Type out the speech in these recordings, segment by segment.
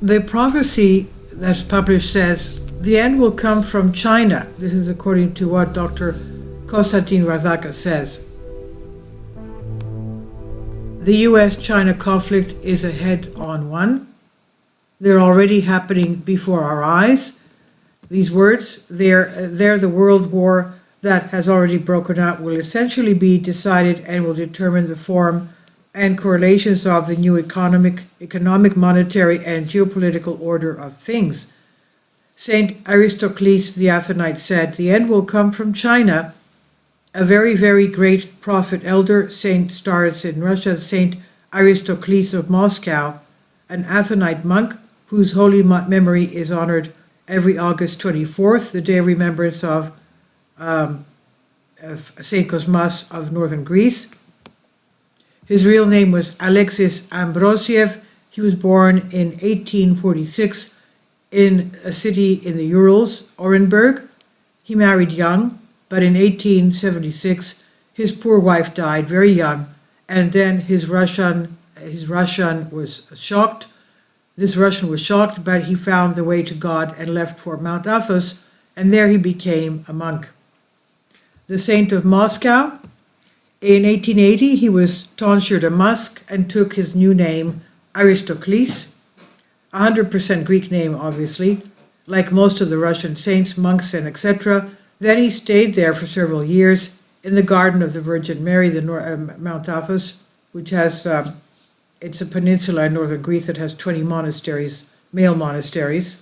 The prophecy that's published says the end will come from China. This is according to what Dr. Konstantin Radaka says. The US-China conflict is a head-on one. They're already happening before our eyes. These words, they're the world war that has already broken out, will essentially be decided and will determine the form and correlations of the new economic, monetary, and geopolitical order of things. Saint Aristocles the Athonite said, the end will come from China. A very, very great prophet elder, Saint Stars in Russia, Saint Aristocles of Moscow, an Athonite monk whose holy memory is honored every August 24th, the day of remembrance of Saint Cosmas of northern Greece. His real name was Alexis Ambrosiev. He was born in 1846 in a city in the Urals, Orenburg. He married young, but in 1876 his poor wife died very young, and then his Russian was shocked. This Russian was shocked, but he found the way to God and left for Mount Athos, and there he became a monk. The Saint of Moscow. In 1880, he was tonsured a Musk and took his new name, Aristocles, 100% Greek name, obviously, like most of the Russian saints, monks, and etc. Then he stayed there for several years in the Garden of the Virgin Mary, Mount Athos, which has, it's a peninsula in northern Greece that has 20 monasteries, male monasteries.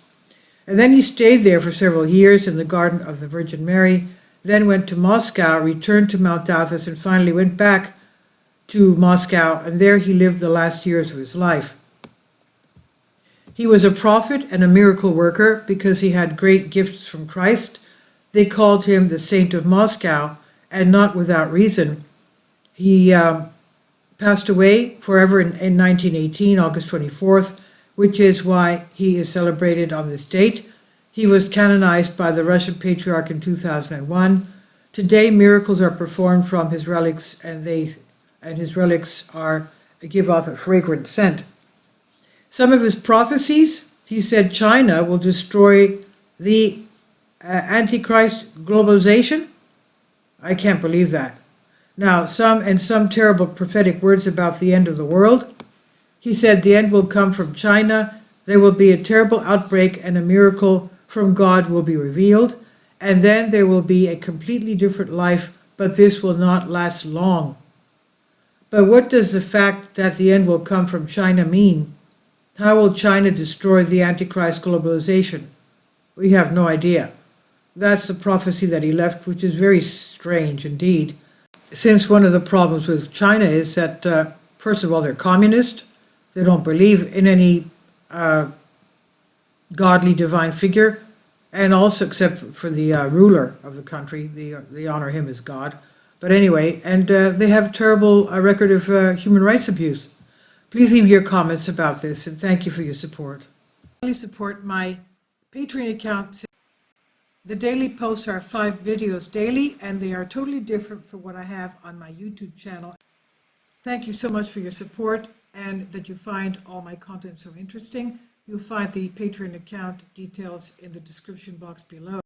And then he stayed there for several years in the Garden of the Virgin Mary, then went to Moscow, returned to Mount Athos, and finally went back to Moscow, and there he lived the last years of his life. He was a prophet and a miracle worker because he had great gifts from Christ. They called him the Saint of Moscow, and not without reason. He passed away forever in 1918, August 24th, which is why he is celebrated on this date. He was canonized by the Russian Patriarch in 2001. Today, miracles are performed from his relics, and his relics give off a fragrant scent. Some of his prophecies, he said China will destroy the Antichrist globalization. I can't believe that. Now, some terrible prophetic words about the end of the world. He said the end will come from China. There will be a terrible outbreak and a miracle from God will be revealed, and then there will be a completely different life, but this will not last long. But what does the fact that the end will come from China mean? How will China destroy the Antichrist globalization? We have no idea. That's the prophecy that he left, which is very strange indeed, since one of the problems with China is that, first of all, they're communist. They don't believe in any godly divine figure, and also except for the ruler of the country, they honor him as God. But anyway, and they have a terrible record of human rights abuse. Please leave your comments about this, and thank you for your support. Please support my Patreon account. The daily posts are 5 videos daily, and they are totally different from what I have on my YouTube channel. Thank you so much for your support, and that you find all my content so interesting. You'll find the Patreon account details in the description box below.